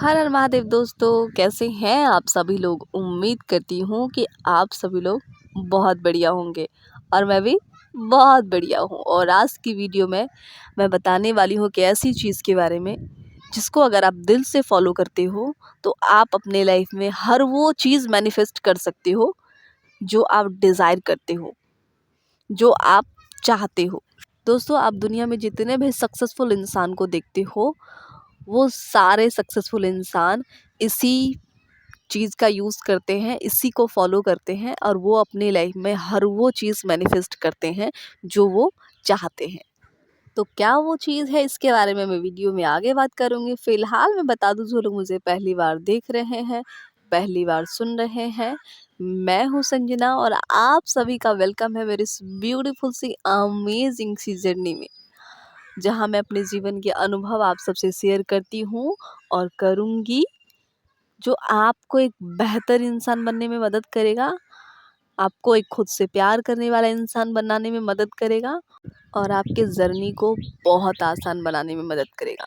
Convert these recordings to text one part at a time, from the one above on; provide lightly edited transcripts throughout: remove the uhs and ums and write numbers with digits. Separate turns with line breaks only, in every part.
हर हर महादेव दोस्तों, कैसे हैं आप सभी लोग। उम्मीद करती हूँ कि आप सभी लोग बहुत बढ़िया होंगे और मैं भी बहुत बढ़िया हूँ। और आज की वीडियो में मैं बताने वाली हूँ कि ऐसी चीज़ के बारे में जिसको अगर आप दिल से फॉलो करते हो तो आप अपने लाइफ में हर वो चीज़ मैनिफेस्ट कर सकते हो जो आप डिज़ायर करते हो, जो आप चाहते हो। दोस्तों, आप दुनिया में जितने भी सक्सेसफुल इंसान को देखते हो वो सारे सक्सेसफुल इंसान इसी चीज़ का यूज़ करते हैं, इसी को फॉलो करते हैं और वो अपनी लाइफ में हर वो चीज़ मैनिफेस्ट करते हैं जो वो चाहते हैं। तो क्या वो चीज़ है, इसके बारे में मैं वीडियो में आगे बात करूँगी। फ़िलहाल मैं बता दूँ, जो लोग मुझे पहली बार देख रहे हैं, पहली बार सुन रहे हैं, मैं हूँ संजना और आप सभी का वेलकम है मेरी इस ब्यूटीफुल सी अमेजिंग सी जर्नी में, जहाँ मैं अपने जीवन के अनुभव आप सबसे शेयर करती हूँ और करूँगी, जो आपको एक बेहतर इंसान बनने में मदद करेगा, आपको एक खुद से प्यार करने वाला इंसान बनाने में मदद करेगा और आपके जर्नी को बहुत आसान बनाने में मदद करेगा।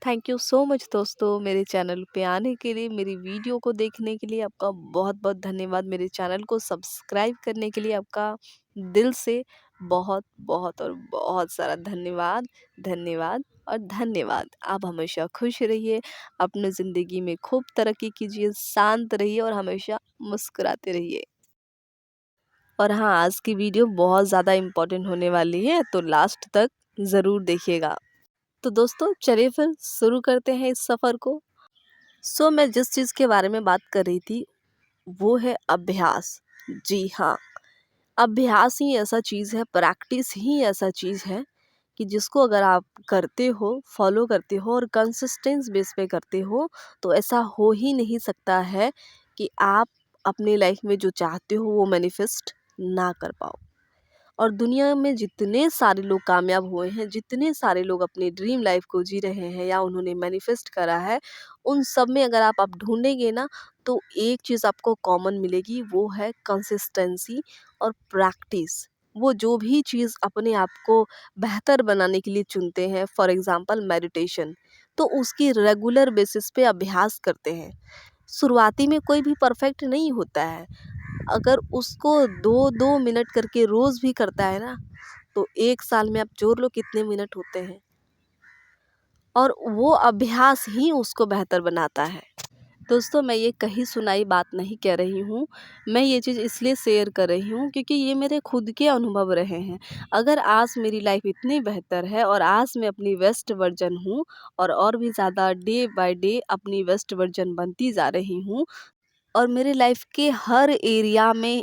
थैंक यू सो मच दोस्तों, मेरे चैनल पे आने के लिए, मेरी वीडियो को देखने के लिए आपका बहुत बहुत धन्यवाद। मेरे चैनल को सब्सक्राइब करने के लिए आपका दिल से बहुत बहुत और बहुत सारा धन्यवाद। धन्यवाद और धन्यवाद। आप हमेशा खुश रहिए, अपनी ज़िंदगी में खूब तरक्की कीजिए, शांत रहिए और हमेशा मुस्कुराते रहिए। और हाँ, आज की वीडियो बहुत ज़्यादा इम्पोर्टेंट होने वाली है, तो लास्ट तक ज़रूर देखिएगा। तो दोस्तों, चलिए फिर शुरू करते हैं इस सफ़र को। मैं जिस चीज़ के बारे में बात कर रही थी वो है अभ्यास। जी हाँ, अभ्यास ही ऐसा चीज़ है, प्रैक्टिस ही ऐसा चीज़ है कि जिसको अगर आप करते हो, फॉलो करते हो और कंसिस्टेंस बेस पे करते हो तो ऐसा हो ही नहीं सकता है कि आप अपनी लाइफ में जो चाहते हो वो मैनिफेस्ट ना कर पाओ। और दुनिया में जितने सारे लोग कामयाब हुए हैं, जितने सारे लोग अपनी ड्रीम लाइफ को जी रहे हैं या उन्होंने मैनिफेस्ट करा है, उन सब में अगर आप ढूँढेंगे ना तो एक चीज़ आपको कॉमन मिलेगी, वो है कंसिस्टेंसी और प्रैक्टिस। वो जो भी चीज़ अपने आप को बेहतर बनाने के लिए चुनते हैं, फॉर एग्ज़ाम्पल मेडिटेशन, तो उसकी रेगुलर बेसिस पे अभ्यास करते हैं। शुरुआती में कोई भी परफेक्ट नहीं होता है। अगर उसको 2-2 मिनट करके रोज़ भी करता है ना, तो 1 साल में आप जोड़ लो कितने मिनट होते हैं। और वो अभ्यास ही उसको बेहतर बनाता है। दोस्तों, मैं ये कहीं सुनाई बात नहीं कह रही हूँ, मैं ये चीज़ इसलिए शेयर कर रही हूँ क्योंकि ये मेरे खुद के अनुभव रहे हैं। अगर आज मेरी लाइफ़ इतनी बेहतर है और आज मैं अपनी बेस्ट वर्ज़न हूँ और भी ज़्यादा डे बाय डे अपनी बेस्ट वर्ज़न बनती जा रही हूँ और मेरे लाइफ के हर एरिया में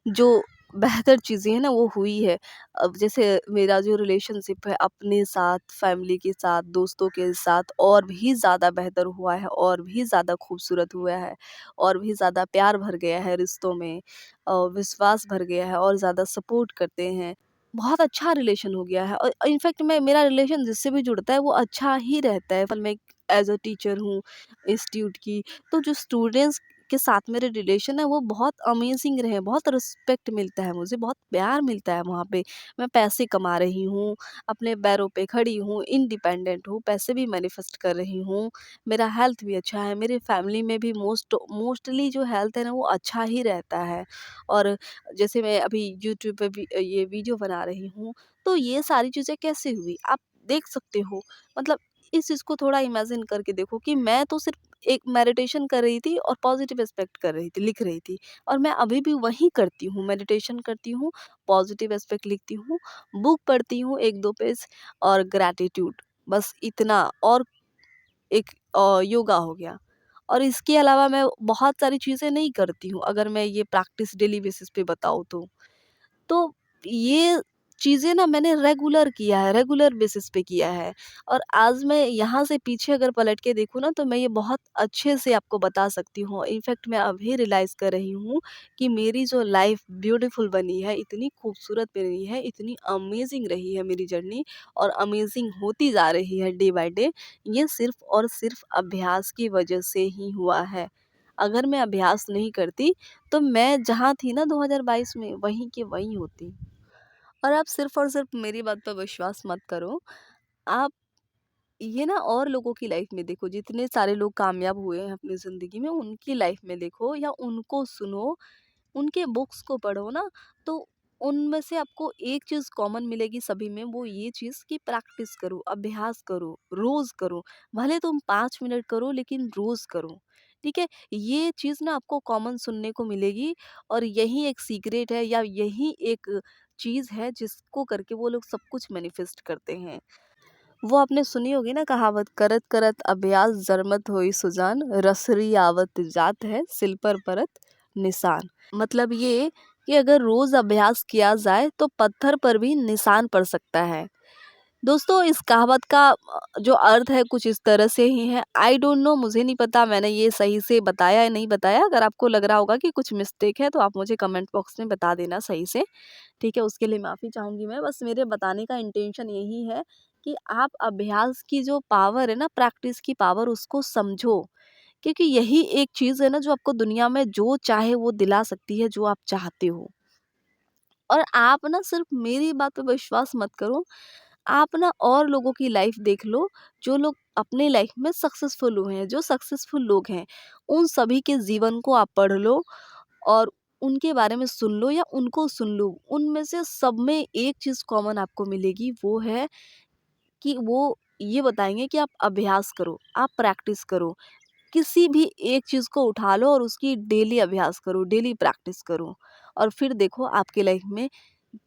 जो बेहतर चीज़ें हैं ना वो हुई है। अब जैसे मेरा जो रिलेशनशिप है अपने साथ, फैमिली के साथ, दोस्तों के साथ और भी ज़्यादा बेहतर हुआ है और भी ज़्यादा खूबसूरत हुआ है और भी ज़्यादा प्यार भर गया है रिश्तों में, विश्वास भर गया है और ज़्यादा सपोर्ट करते हैं। बहुत अच्छा रिलेशन हो गया है और इनफैक्ट मैं मेरा रिलेशन जिससे भी जुड़ता है वो अच्छा ही रहता है। पर मैं एज़ अ टीचर हूँ इंस्टीट्यूट की, तो जो स्टूडेंट्स के साथ मेरे रिलेशन है वो बहुत अमेजिंग रहे, बहुत रिस्पेक्ट मिलता है, मुझे बहुत प्यार मिलता है वहाँ पे। मैं पैसे कमा रही हूँ, अपने पैरों पे खड़ी हूँ, इंडिपेंडेंट हूँ, पैसे भी मैनिफेस्ट कर रही हूँ, मेरा हेल्थ भी अच्छा है, मेरे फैमिली में भी मोस्टली जो हेल्थ है ना वो अच्छा ही रहता है। और जैसे मैं अभी यूट्यूब पे भी ये वीडियो बना रही हूँ, तो ये सारी चीज़ें कैसे हुई आप देख सकते हो। मतलब इस चीज़ को थोड़ा इमेजिन करके देखो कि मैं तो सिर्फ एक मेडिटेशन कर रही थी और पॉजिटिव एस्पेक्ट कर रही थी, लिख रही थी, और मैं अभी भी वही करती हूँ, मेडिटेशन करती हूँ, पॉजिटिव एस्पेक्ट लिखती हूँ, बुक पढ़ती हूँ 1-2 पेज और ग्रैटिट्यूड, बस इतना। और एक योगा हो गया। और इसके अलावा मैं बहुत सारी चीज़ें नहीं करती हूँ, अगर मैं ये प्रैक्टिस डेली बेसिस पे बताऊँ तो। तो ये चीज़ें ना मैंने रेगुलर किया है, रेगुलर बेसिस पे किया है। और आज मैं यहाँ से पीछे अगर पलट के देखूँ ना तो मैं ये बहुत अच्छे से आपको बता सकती हूँ। इनफैक्ट मैं अभी रियलाइज़ कर रही हूँ कि मेरी जो लाइफ़ ब्यूटीफुल बनी है, इतनी खूबसूरत बनी है, इतनी अमेज़िंग रही है मेरी जर्नी और अमेज़िंग होती जा रही है डे बाय डे, ये सिर्फ़ और सिर्फ़ अभ्यास की वजह से ही हुआ है। अगर मैं अभ्यास नहीं करती तो मैं जहाँ थी ना 2022 में वहीं की वहीं होती। और आप सिर्फ़ और सिर्फ़ मेरी बात पर विश्वास मत करो। आप ये ना और लोगों की लाइफ में देखो, जितने सारे लोग कामयाब हुए हैं अपनी ज़िंदगी में, उनकी लाइफ में देखो या उनको सुनो, उनके बुक्स को पढ़ो ना, तो उनमें से आपको एक चीज़ कॉमन मिलेगी सभी में, वो ये चीज़ कि प्रैक्टिस करो, अभ्यास करो, रोज़ करो। भले तुम 5 मिनट करो लेकिन रोज़ करो। ठीक है? ये चीज़ ना आपको कॉमन सुनने को मिलेगी, और यही एक सीक्रेट है या यही एक चीज़ है जिसको करके वो लोग सब कुछ मैनिफेस्ट करते हैं। वो आपने सुनी होगी ना कहावत, करत करत अभ्यास जरमत होई सुजान, रसरी आवत जात है सिल पर परत निशान। मतलब ये कि अगर रोज अभ्यास किया जाए तो पत्थर पर भी निशान पड़ सकता है। दोस्तों, इस कहावत का जो अर्थ है कुछ इस तरह से ही है। आई डोंट नो, मुझे नहीं पता मैंने ये सही से बताया या नहीं बताया। अगर आपको लग रहा होगा कि कुछ मिस्टेक है तो आप मुझे कमेंट बॉक्स में बता देना सही से। ठीक है, उसके लिए माफ़ी चाहूँगी मैं। बस मेरे बताने का इंटेंशन यही है कि आप अभ्यास की जो पावर है ना, प्रैक्टिस की पावर, उसको समझो। क्योंकि यही एक चीज़ है ना जो आपको दुनिया में जो चाहे वो दिला सकती है, जो आप चाहते हो। और आप ना सिर्फ मेरी बात पे विश्वास मत करो, आप ना और लोगों की लाइफ देख लो, जो लोग अपने लाइफ में सक्सेसफुल हुए हैं, जो सक्सेसफुल लोग हैं, उन सभी के जीवन को आप पढ़ लो और उनके बारे में सुन लो या उनको सुन लो। उनमें से सब में एक चीज़ कॉमन आपको मिलेगी, वो है कि वो ये बताएँगे कि आप अभ्यास करो, आप प्रैक्टिस करो। किसी भी एक चीज़ को उठा लो और उसकी डेली अभ्यास करो, डेली प्रैक्टिस करो, और फिर देखो आपकी लाइफ में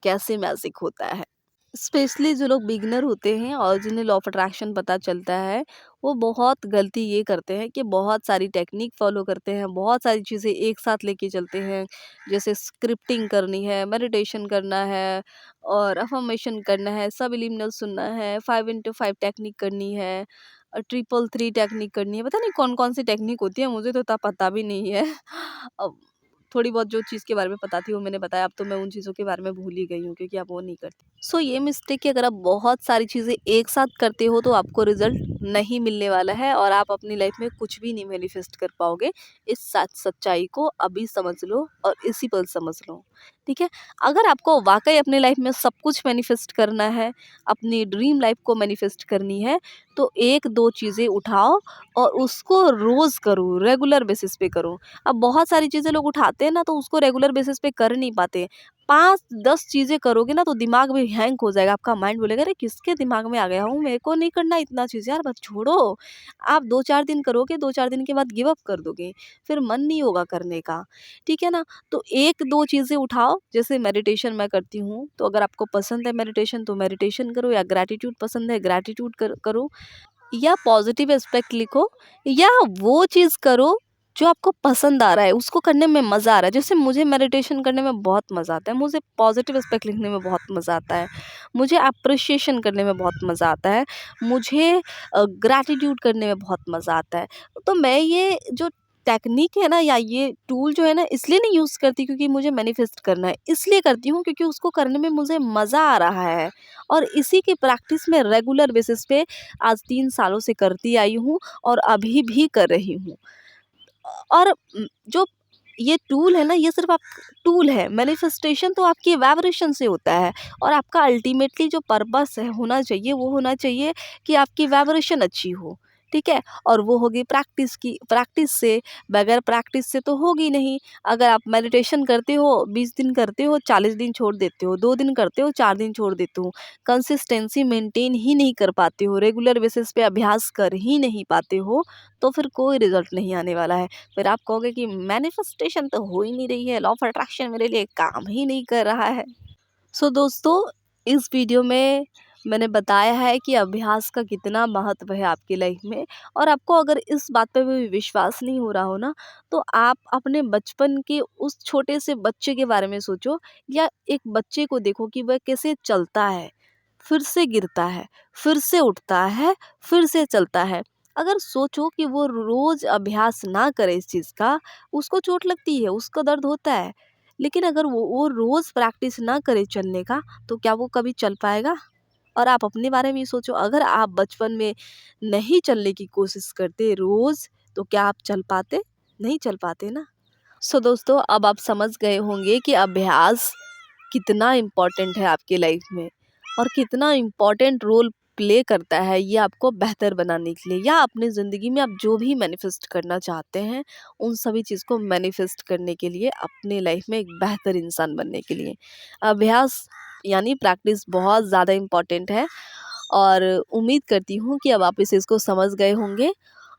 कैसे मैजिक होता है। स्पेशली जो लोग बिगिनर होते हैं और जिन्हें लॉ ऑफ अट्रैक्शन पता चलता है, वो बहुत गलती ये करते हैं कि बहुत सारी टेक्निक फॉलो करते हैं, बहुत सारी चीज़ें एक साथ लेके चलते हैं। जैसे स्क्रिप्टिंग करनी है, मेडिटेशन करना है और अफर्मेशन करना है, सबलिमिनल सुनना है, 5 इंटू 5 टेक्निक करनी है, ट्रिपल थ्री टेक्निक करनी है। पता नहीं कौन कौन सी टेक्निक होती है, मुझे तो इतना पता भी नहीं है। अब थोड़ी बहुत जो चीज़ के बारे में पता थी वो मैंने बताया, अब तो मैं उन चीज़ों के बारे में भूल ही गई हूँ क्योंकि अब वो नहीं करती। सो ये मिस्टेक कि अगर आप बहुत सारी चीज़ें एक साथ करते हो तो आपको रिजल्ट नहीं मिलने वाला है और आप अपनी लाइफ में कुछ भी नहीं मैनिफेस्ट कर पाओगे। इस सच्चाई को अभी समझ लो और इसी पल समझ लो। ठीक है? अगर आपको वाकई अपनी लाइफ में सब कुछ मैनिफेस्ट करना है, अपनी ड्रीम लाइफ को मैनिफेस्ट करनी है, तो एक दो चीज़ें उठाओ और उसको रोज़ करो, रेगुलर बेसिस पे करो। अब बहुत सारी चीज़ें लोग उठाते हैं ना तो उसको रेगुलर बेसिस पे कर नहीं पाते। 5-10 चीज़ें करोगे ना तो दिमाग भी हैंग हो जाएगा, आपका माइंड बोलेगा अरे किसके दिमाग में आ गया हूँ, मेरे को नहीं करना इतना चीज़ यार, बस छोड़ो। आप 2-4 दिन करोगे, 2-4 दिन के बाद गिव अप कर दोगे, फिर मन नहीं होगा करने का, ठीक है ना? तो 1-2 चीज़ें उठाओ, जैसे मेडिटेशन मैं करती हूँ, तो अगर आपको पसंद है मेडिटेशन तो मेडिटेशन करो, या ग्रैटिट्यूड पसंद है ग्रैटिट्यूड करो, या पॉजिटिव एस्पेक्ट लिखो, या वो चीज़ करो जो आपको पसंद आ रहा है, उसको करने में मज़ा आ रहा है। जैसे मुझे मेडिटेशन करने में बहुत मज़ा आता है, मुझे पॉजिटिव एस्पेक्ट लिखने में बहुत मज़ा आता है, मुझे एप्रिशिएशन करने में बहुत मज़ा आता है, मुझे ग्रैटिट्यूड करने में बहुत मज़ा आता है। तो मैं ये जो टेक्निक है ना या ये टूल जो है ना, इसलिए नहीं यूज़ करती क्योंकि मुझे मैनिफेस्ट करना है, इसलिए करती हूँ क्योंकि उसको करने में मुझे मज़ा आ रहा है, और इसी की प्रैक्टिस में रेगुलर बेसिस पे आज 3 सालों से करती आई हूँ और अभी भी कर रही हूँ। और जो ये टूल है ना, ये सिर्फ़ आप टूल है, मैनिफेस्टेशन तो आपकी वाइब्रेशन से होता है, और आपका अल्टीमेटली जो पर्पस है होना चाहिए, वो होना चाहिए कि आपकी वाइब्रेशन अच्छी हो, ठीक है? और वो होगी प्रैक्टिस की, प्रैक्टिस से, बगैर प्रैक्टिस से तो होगी नहीं। अगर आप मेडिटेशन करते हो, 20 दिन करते हो, 40 दिन छोड़ देते हो, 2 दिन करते हो, 4 दिन छोड़ देते हो, कंसिस्टेंसी मेंटेन ही नहीं कर पाते हो, रेगुलर बेसिस पे अभ्यास कर ही नहीं पाते हो, तो फिर कोई रिज़ल्ट नहीं आने वाला है। फिर आप कहोगे कि मैनिफेस्टेशन तो हो ही नहीं रही है, लॉ ऑफ अट्रैक्शन मेरे लिए काम ही नहीं कर रहा है। सो दोस्तों, इस वीडियो में मैंने बताया है कि अभ्यास का कितना महत्व है आपकी लाइफ में, और आपको अगर इस बात पे भी विश्वास नहीं हो रहा हो ना, तो आप अपने बचपन के उस छोटे से बच्चे के बारे में सोचो, या एक बच्चे को देखो कि वह कैसे चलता है, फिर से गिरता है, फिर से उठता है, फिर से चलता है। अगर सोचो कि वो रोज अभ्यास ना करे इस चीज़ का, उसको चोट लगती है, उसको दर्द होता है। लेकिन अगर वो रोज़ प्रैक्टिस ना करे चलने का, तो क्या वो कभी चल पाएगा? और आप अपने बारे में ही सोचो, अगर आप बचपन में नहीं चलने की कोशिश करते रोज़, तो क्या आप चल पाते? नहीं चल पाते ना। सो दोस्तों, अब आप समझ गए होंगे कि अभ्यास कितना इम्पोर्टेंट है आपकी लाइफ में, और कितना इम्पोर्टेंट रोल प्ले करता है ये आपको बेहतर बनाने के लिए, या अपनी ज़िंदगी में आप जो भी मैनिफेस्ट करना चाहते हैं उन सभी चीज़ को मैनिफेस्ट करने के लिए, अपने लाइफ में एक बेहतर इंसान बनने के लिए अभ्यास यानी प्रैक्टिस बहुत ज़्यादा इम्पॉर्टेंट है। और उम्मीद करती हूँ कि अब आप इस चीज़ को समझ गए होंगे।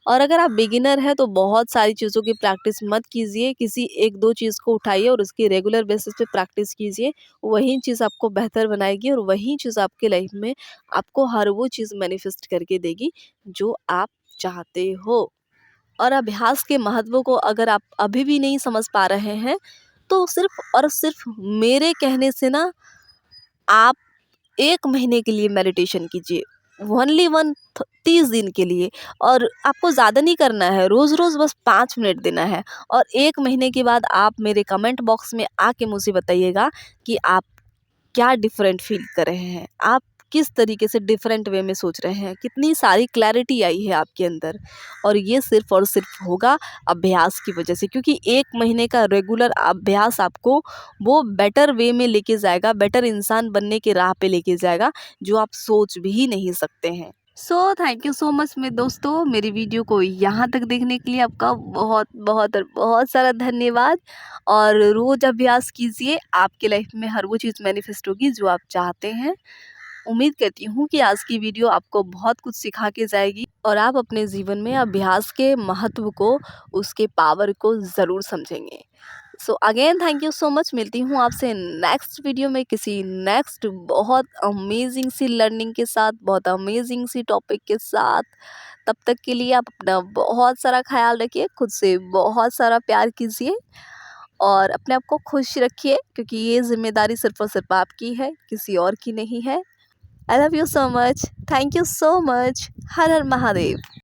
और अगर आप बिगिनर हैं तो बहुत सारी चीज़ों की प्रैक्टिस मत कीजिए, किसी 1-2 चीज़ को उठाइए और उसकी रेगुलर बेसिस पे प्रैक्टिस कीजिए। वही चीज़ आपको बेहतर बनाएगी और वही चीज़ आपके लाइफ में आपको हर वो चीज़ मैनिफेस्ट करके देगी जो आप चाहते हो। और अभ्यास के महत्व को अगर आप अभी भी नहीं समझ पा रहे हैं, तो सिर्फ़ और सिर्फ़ मेरे कहने से ना आप 1 महीने के लिए मेडिटेशन कीजिए। ओनली 30 दिन के लिए। और आपको ज़्यादा नहीं करना है, रोज़-रोज़ बस 5 मिनट देना है। और 1 महीने के बाद आप मेरे कमेंट बॉक्स में आके मुझे बताइएगा कि आप क्या डिफरेंट फ़ील कर रहे हैं। आप किस तरीके से डिफरेंट वे में सोच रहे हैं, कितनी सारी क्लैरिटी आई है आपके अंदर। और ये सिर्फ़ और सिर्फ़ होगा अभ्यास की वजह से, क्योंकि 1 महीने का रेगुलर अभ्यास आपको वो बेटर वे में लेके जाएगा, बेटर इंसान बनने की राह पे लेके जाएगा, जो आप सोच भी नहीं सकते हैं। So thank you so much मेरे दोस्तों, मेरी वीडियो को यहाँ तक देखने के लिए आपका बहुत बहुत और बहुत सारा धन्यवाद। और रोज़ अभ्यास कीजिए, आपके लाइफ में हर वो चीज़ मैनिफेस्ट होगी जो आप चाहते हैं। उम्मीद करती हूँ कि आज की वीडियो आपको बहुत कुछ सिखा के जाएगी और आप अपने जीवन में अभ्यास के महत्व को, उसके पावर को ज़रूर समझेंगे। So again thank you so much. मिलती हूँ आपसे नेक्स्ट वीडियो में किसी नेक्स्ट बहुत अमेजिंग सी लर्निंग के साथ, बहुत अमेजिंग सी टॉपिक के साथ। तब तक के लिए आप अपना बहुत सारा ख्याल रखिए, खुद से बहुत सारा प्यार कीजिए और अपने आप को खुश रखिए, क्योंकि ये जिम्मेदारी सिर्फ और सिर्फ आपकी है, किसी और की नहीं है। I love you so much. Thank you so much. Her her Mahadev.